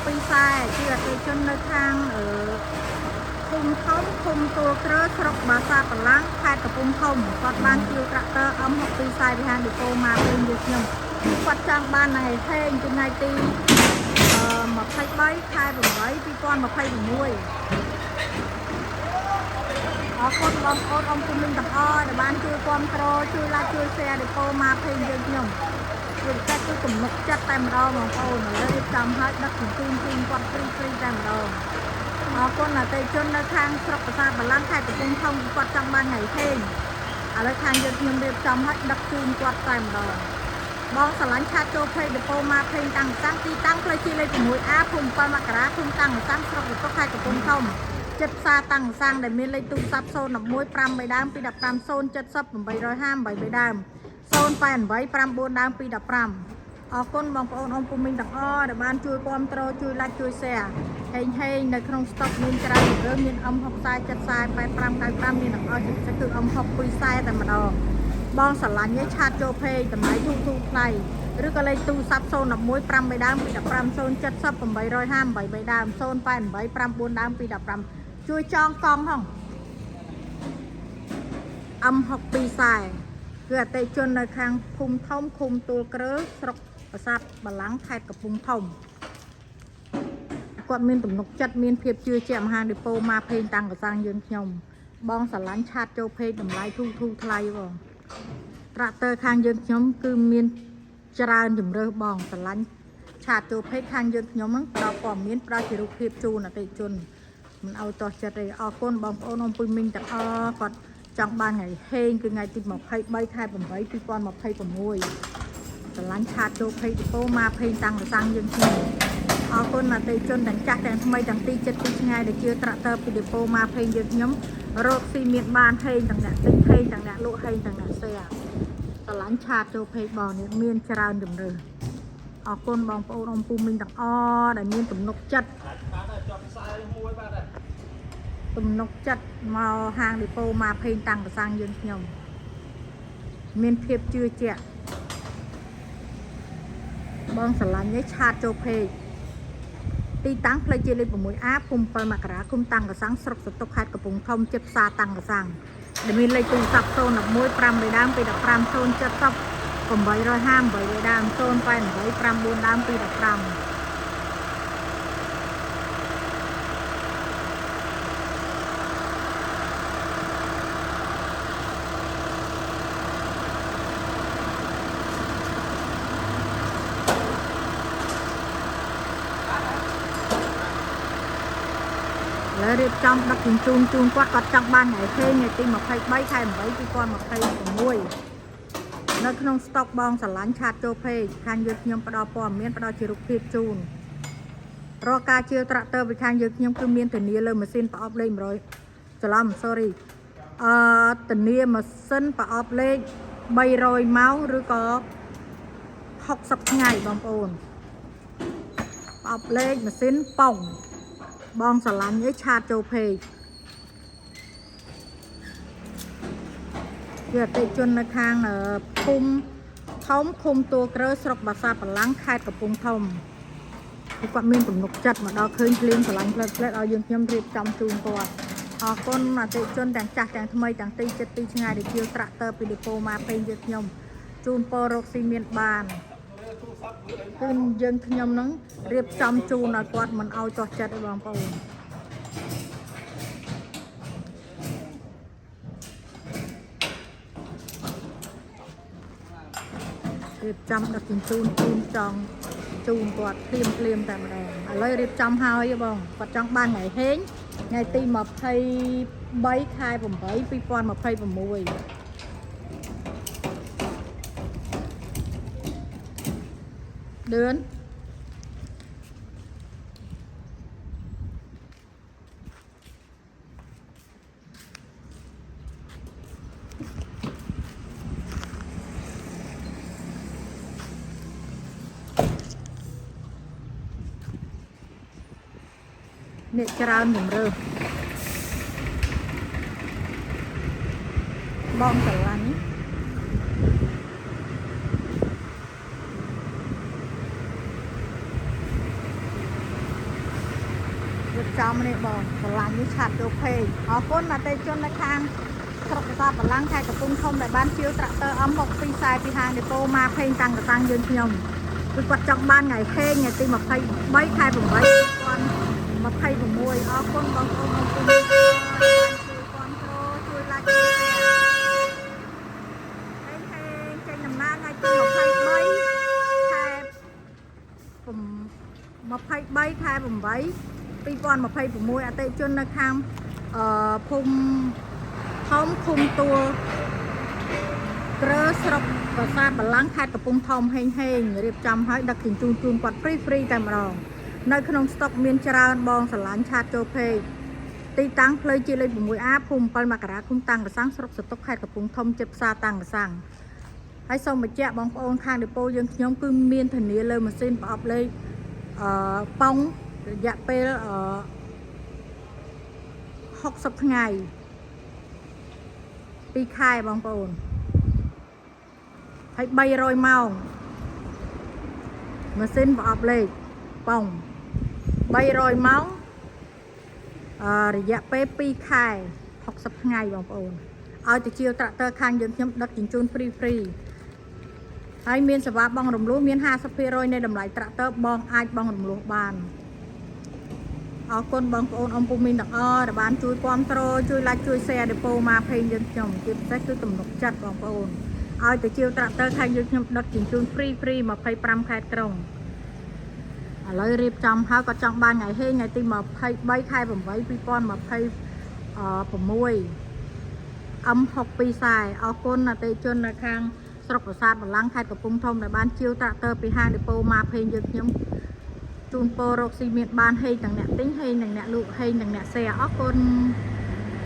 ពីខ្សែជាអតិជននៅខាងភូមិធំឃុំទួលក្រើស្រុកបាសាបឡាំងខេត្តកំពង់ធំគាត់បានជួលត្រាក់ទ័រ M62 ខ្សែវិហារឌីប៉ូមកវិញយកខ្ញុំគាត់ចង់បានថ្ងៃហេងថ្ងៃទី23 ខែ 8 2026 អរគុណបងប្អូនអង្គជំនុំទាំងអស់ដែលបានជួយគាំទ្រជួយ like ជួយ share ឌីប៉ូមកវិញយើងខ្ញុំវាតែគឺទំនុកចិត្តតែម្ដងបងប្អូនឥឡូវរៀបចំឲ្យដឹកជញ្ជូនគាត់ហ្វ្រីតែម្ដងអរគុណអតិថិជននៅខាងស្រុកប្រាសាទបាឡាំងខេត្តកំពង់ធំគាត់ចង់បានថ្ងៃហេងឥឡូវខាងយើងខ្ញុំរៀបចំឲ្យដឹកជូនគាត់តែម្ដងបងស្រឡាញ់ឆាតចូលភេទឌីប៉ូមកវិញតាំងសាំងទីតាំងផ្លូវជាតិលេខ 6A ភូមិ7មករាភូមិតាំងសាំងស្រុកបន្ទោះខេត្តកំពង់ធំចិត្តផ្សារតាំងសាំងដែលមានលេខទូរស័ព្ទ 011 5 ដើម 215 070 858 ដើម 088 9ដើម 215 អរគុណបងប្អូនអង្គពុំមីងទាំងអស់ដែលបានជួយគាំទ្រជួយ like ជួយ share ហេងនៅក្នុង stock មានច្រើនរឿងមាន M60 70 85 95មានទាំងអស់ចិត្តគឺ M62 ខ្សែតែម្ដងបងស្រឡាញ់ឯឆាតចូលពេកតម្លៃធូរថ្លៃឬក៏លេខទូរស័ព្ទ 011 5 ដើម 215 070 858 ដើម 088 9ដើម 215 ជួយចងកង់ហង M62 ខ្សែគឺអតិថិជននៅខាងភូមិធំឃុំទួលក្រើស្រុកប្រាសាទបាឡាំងខេត្តកំពង់ធំគាត់មានទំនុកចិត្តមានភាពជឿជាក់មហាឌីប៉ូមកពេញតាំងកសាំងយើងខ្ញុំបងស្រឡាញ់ឆាតចូលពេកតម្លៃធូរថ្លៃបងត្រាក់ទ័រខាងយើងខ្ញុំគឺមានច្រើនជំរើសបងស្រឡាញ់ឆាតចូលពេកខាងយើងខ្ញុំហ្នឹងផ្ដល់ព័ត៌មានផ្ដល់ជារូបភាពជូនអតិថិជនមិនឲ្យតោះចិត្តទេអរគុណបងប្អូនអង្គពុយមីងទាំងអស់គាត់ចង់បានថ្ងៃហេងគឺថ្ងៃទី23 ខែ 8 2026ស្រឡាញ់ឆាតចូលភេទឌីប៉ូមកភេទតាំងកសាំងយើងខ្ញុំអរគុណអតិថិជនទាំងចាស់ទាំងថ្មីទាំងទីចិត្តទីឆ្ងាយដែលជឿត្រាក់ទ័រពីឌីប៉ូមកភេទយើងខ្ញុំរកស៊ីមានបានហេងទាំងអ្នកទិញហេងទាំងអ្នកលក់ហេងទាំងអ្នកសេស្រឡាញ់ឆាតចូលភេទបងនេះមានច្រើនជំរើសអរគុណបងប្អូនអង្គពុំមីងទាំងអស់ដែលមានទំនុកចិត្តទំនុកចិត្តមកហាងឌីប៉ូមកភេទតាំងកសាំងយើងខ្ញុំមានភាពជឿជាក់បងស្រឡាញ់នេះឆាតចូលពេកទីតាំងផ្លូវជាតិលេខ 6A ភូមិ7មករាឃុំតាំងកសាំងស្រុកសតុកខេត្តកំពង់ធំចិត្តផ្សារតាំងកសាំងដែលមានលេខទូរស័ព្ទ 011 5 ដើម 215 070 858 ដើម 088 9ដើម 215ហើយរៀបចំដឹកជញ្ជូនជូនគាត់ចង់បានថ្ងៃហេងថ្ងៃទី23 ខែ 8 2026នៅក្នុងស្តុកបងស្រឡាញ់ឆាតចូលពេកខាងយើងខ្ញុំផ្ដល់ព័ត៌មានផ្ដល់ជារូបភាពជូនរកការជឿត្រាក់ទ័រពីខាងយើងខ្ញុំគឺមានធានាលើម៉ាស៊ីនប្រអប់លេខ100ច្រឡំ sorry ធានាម៉ាស៊ីនប្រអប់លេខ300ម៉ោងឬក៏60ថ្ងៃបងប្អូនប្រអប់លេខម៉ាស៊ីនប៉ងបងស្រឡាញ់ឯឆាតចូលពេកវាអតិថិជននៅខាងភូមិធំឃុំទួលក្រើស្រុកបាសាបឡាំងខេត្តកំពង់ធំគាត់មានទំនុកចិត្តមកដល់ឃើញភ្លៀងស្រឡាញ់ផ្លែឲ្យយើងខ្ញុំរៀបចំជូនគាត់អរគុណអតិថិជនទាំងចាស់ទាំងថ្មីទាំងទីចិត្តទីឆ្ងាយដែលជឿត្រាក់ទ័រពីឌីប៉ូមកពេញយើងខ្ញុំជូនពររកស៊ីមានបានគឺយើងខ្ញុំនឹងរៀបចំជូនឲ្យគាត់មិនឲ្យទាស់ចិត្តទេបងប្អូនរៀបចំដឹកជញ្ជូនជូនចង់ជូនគាត់ភ្លាមតែម្ដងឥឡូវរៀបចំហើយបងគាត់ចង់បានថ្ងៃហេងថ្ងៃទី23 ខែ 8 2026เดือนเนี่ยច្រើនជំរើសបងស្រឡាញ់ ចំនេះបងបន្លាញនេះឆាត់ចូលពេកអរគុណអតិថិជននៅខាងស្រុកកសាបលាំងខេត្តកំពង់ធំដែលបានជាវត្រាក់ទ័រ M62 ខ្សែពីហាងដេប៉ូមកពេញតាំងកតាំងយើងខ្ញុំគឺគាត់ចង់បានថ្ងៃហេងថ្ងៃទី23ខែ8 2026អរគុណបងប្អូនអរគុណជួយគាំទ្រជួយ like ចេញដំណើរថ្ងៃទី23ខែ23ខែ8 2026អតិថិជននៅខាងភូមិខំឃុំទួលក្រឺស្រុកប្រាសាទបលាំងខេត្តកំពង់ធំហេងរៀបចំឲ្យដឹកជញ្ជូនជូនគាត់ហ្វ្រីតែម្ដងនៅក្នុងស្តុកមានច្រើនបងស្រឡាញ់ឆាតចូលពេកទីតាំងផ្លូវជាលេខ 6A ភូមិ7មករាឃុំតាំងកសាំងស្រុកសតុកខេត្តកំពង់ធំជិតផ្សារតាំងកសាំងហើយសូមបញ្ជាក់បងប្អូនខាងដេប៉ូយើងខ្ញុំគឺមានធានាលើម៉ាស៊ីនប្រអប់លេខប៉ោងរយៈពេល60ថ្ងៃ2ខែបងប្អូនហើយ300ម៉ោងម៉ាស៊ីនប្រអប់លេខប៉ោង300ម៉ោងរយៈពេល2ខែ60ថ្ងៃបងប្អូនឲ្យទៅជាត្រាក់ទ័រខាងយើងខ្ញុំដឹកជញ្ជូនហ្វ្រីហើយមានសេវាបង់រំលោះមាន 50% នៃតម្លៃត្រាក់ទ័របងអាចបង់រំលោះបានអរគុណបងប្អូនអ៊ំពូមីនទាំងអស់ដែលបានជួយគាំទ្រជួយ like ជួយ share ដេប៉ូមកពេញយើងខ្ញុំជាពិសេសគឺទំនុកចិត្តបងប្អូនឲ្យទៅជាត្រាក់ទ័រខាងយើងខ្ញុំដឹកជញ្ជូនហ្វ្រី25ខេត្តក្រុងឥឡូវរៀបចំហើយក៏ចង់បានថ្ងៃហេថ្ងៃទី23ខែ8 2026 M62 ខ្សែអរគុណអតិថិជននៅខាងស្រុកប្រាសាទបលាំងខេត្តកំពង់ធំដែលបានជាវត្រាក់ទ័រពីហាងដេប៉ូមកពេញយើងខ្ញុំជូនពររកស៊ីមានបានហេទាំងអ្នកទិញហេទាំងអ្នកលក់ហេទាំងអ្នក share អរគុណ